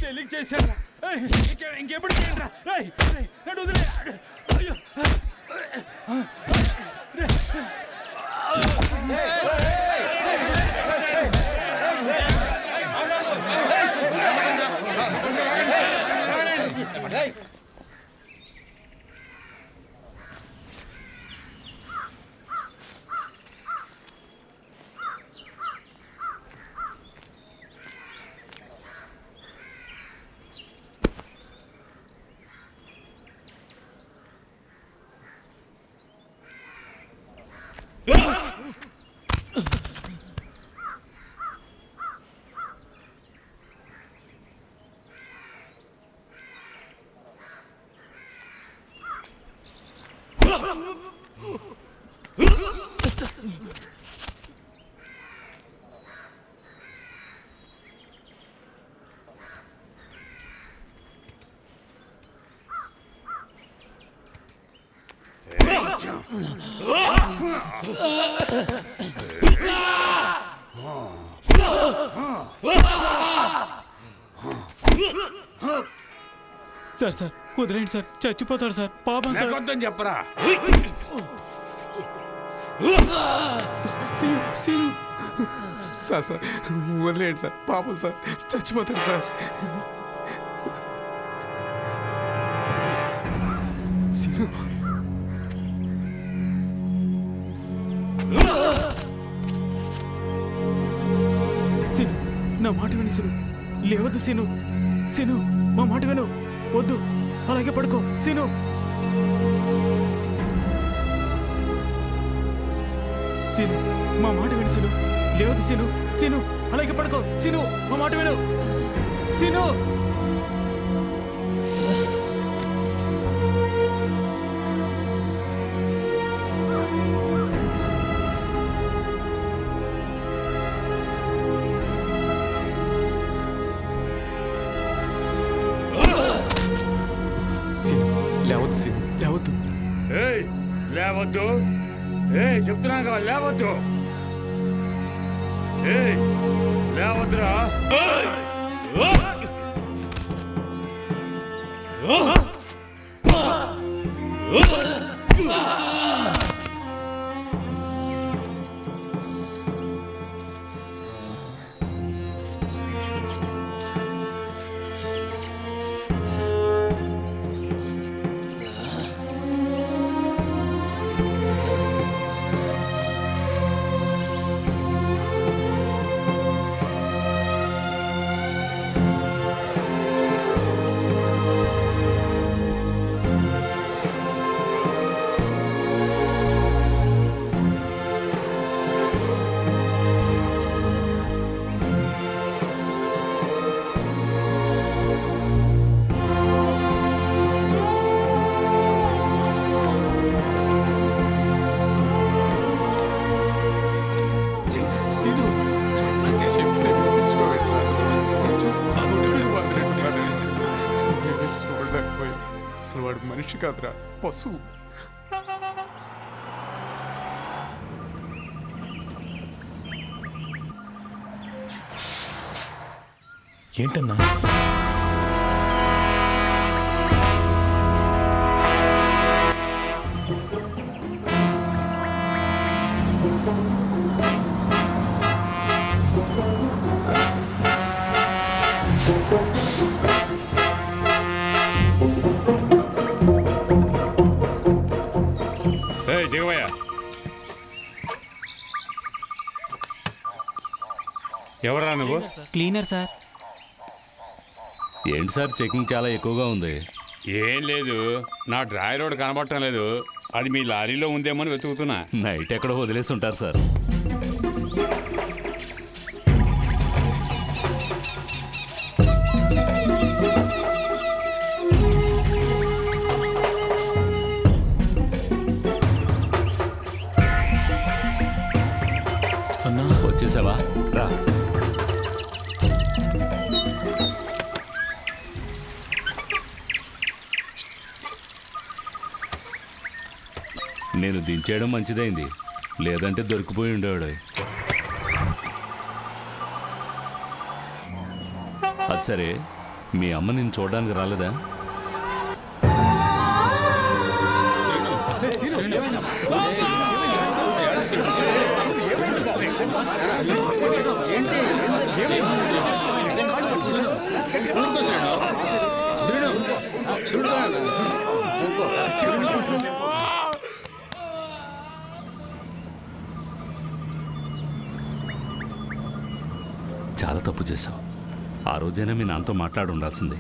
తెలియక చేశాను. ఇంకెప్పుడు చేయండి రా. వదిలే. అయ్యో సార్ సార్ వదిలేండి సార్, చచ్చిపోతాడు సార్, పాపం సార్. వద్దని చెప్పరా. సార్ సార్ వదిలేండి సార్, పాపం సార్, చచ్చిపోతాడు సార్. సీను నా మాట విని సీను, లేవద్దు సీను. సీను మా మాట విను, వద్దు, అలాగే పడుకో సీను. సీను మా మాట విను సీను, లేవద్దు సీను. సీను అలాగే పడుకో సీను, మా మాట విను సీను. లేవద్దు. లేవద్దు. చెప్తున్నా కదా, లేవద్దు. లేవద్దురా. అసలు వాడు మనిషి కాదురా, పశువు. ఏంటన్నా? దిగవయ్యా. ఎవరా నువ్వు? Cleaner sir. ఏంటి సార్ చెకింగ్ చాలా ఎక్కువగా ఉంది? ఏం లేదు, నా డ్రాయర్ రోడ్ కనబడటం లేదు, అది మీ లారీలో ఉందేమో అని వెతుకుతున్నా. నైట్ ఎక్కడో వదిలేసి ఉంటారు సార్. అన్నా వచ్చేసావా? రా. నేను దించేయడం మంచిదైంది, లేదంటే దొరికిపోయి ఉండేవాడు. అది సరే, మీ అమ్మ నిన్ను చూడడానికి రాలేదా? చాలా తప్పు చేశావు. ఆ రోజైనా మీ నాన్నతో మాట్లాడి ఉండాల్సిందే.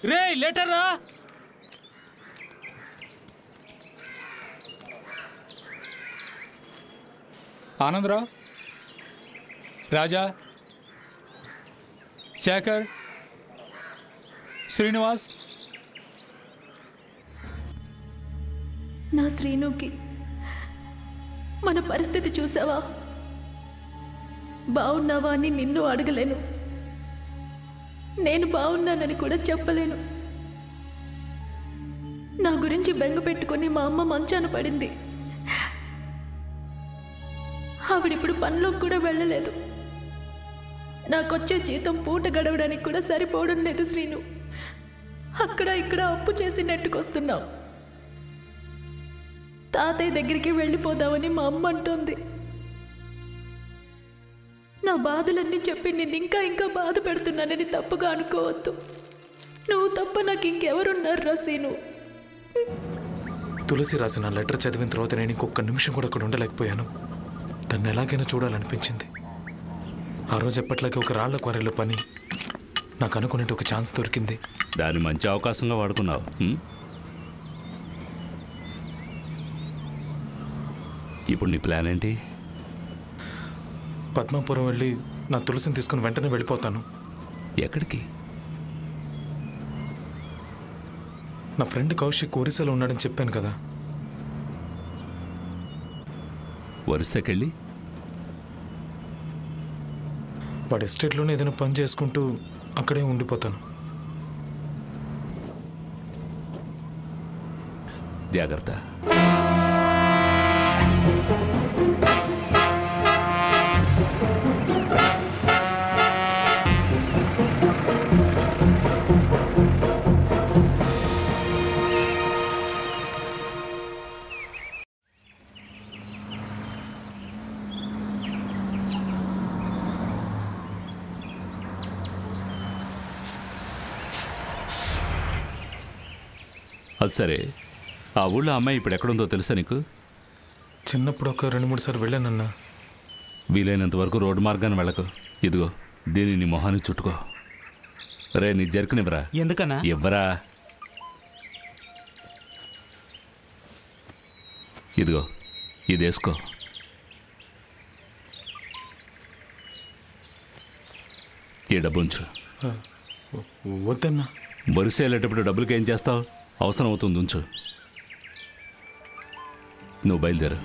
రే లెటర్ రా. ఆనందరావు, రాజా, శేఖర్, శ్రీనివాస్. నా శ్రీనుకి మన పరిస్థితి చూసావా? బాగున్నావా అని నిన్ను అడగలేను, నేను బాగున్నానని కూడా చెప్పలేను. నా గురించి బెంగ పెట్టుకుని మా అమ్మ మంచాన పడింది. ఆవిడిప్పుడు పనిలోకి కూడా వెళ్ళలేదు. నాకొచ్చే జీతం పూట గడవడానికి కూడా సరిపోవడం లేదు శ్రీను. అక్కడ ఇక్కడ అప్పు చేసి నెట్టుకొస్తున్నావు. తాతయ్య దగ్గరికి వెళ్ళిపోదామని మా అమ్మ అంటోంది. నా బాధలన్నీ చెప్పి నేను ఇంకా బాధ పెడుతున్నానని తప్పుగా అనుకోవద్దు. నువ్వు తప్ప నాకు ఇంకెవరున్నారు రా శ్రీను? తులసి రాసిన లెటర్ చదివిన తర్వాత నేను ఇంకొక నిమిషం కూడా అక్కడ ఉండలేకపోయాను. తను ఎలాగైనా చూడాలనిపించింది. ఆ రోజు ఎప్పట్లాగే ఒక రాళ్ల క్వారీలో పని నాకు అనుకునేట్టు ఒక ఛాన్స్ దొరికింది. దాన్ని మంచి అవకాశంగా వాడుకున్నావు. ఇప్పుడు నీ ప్లాన్ ఏంటి? పద్మాపురం వెళ్ళి నా తులసిని తీసుకుని వెంటనే వెళ్ళిపోతాను. ఎక్కడికి? నా ఫ్రెండ్ కౌశిక్ ఒరిస్సాలో ఉన్నాడని చెప్పాను కదా. ఒరిస్సాకెళ్ళి వాడి ఎస్టేట్లోనే ఏదైనా పని చేసుకుంటూ అక్కడే ఉండిపోతాను. జాగ్రత్త. అది సరే, ఆ ఊళ్ళో అమ్మాయి ఇప్పుడు ఎక్కడుందో తెలుసా నీకు? చిన్నప్పుడు ఒక 2-3 సార్లు వెళ్ళానన్నా. వీలైనంత వరకు రోడ్డు మార్గాన్ని వెళ్ళకు. ఇదిగో దీన్ని నీ మొహాన్ని చుట్టుకో. రే, నీ జరుకునివ్వరా? ఎందుకన్నా? ఇవ్వరా. ఇదిగో ఇది వేసుకో. ఈ డబ్బు ఉంచు. వద్దన్నా. బొరిసే వెళ్ళేటప్పుడు డబ్బులకి ఏం చేస్తావు? అవసరం అవుతుంది, ఉంచు. నువ్వు బయలుదేరు.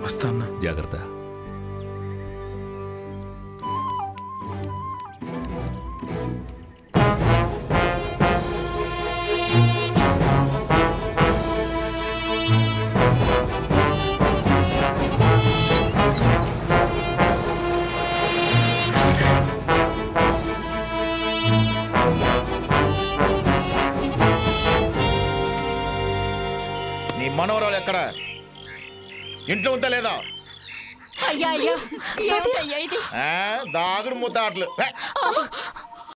వస్తా అన్నా. జాగ్రత్త. మనవరాలు ఎక్కడ? ఇంట్లో ఉందా లేదా? అయ్యా అయ్యా ఏమిటయ్యా ఇది? దాగుడు ముద్దాట్లు.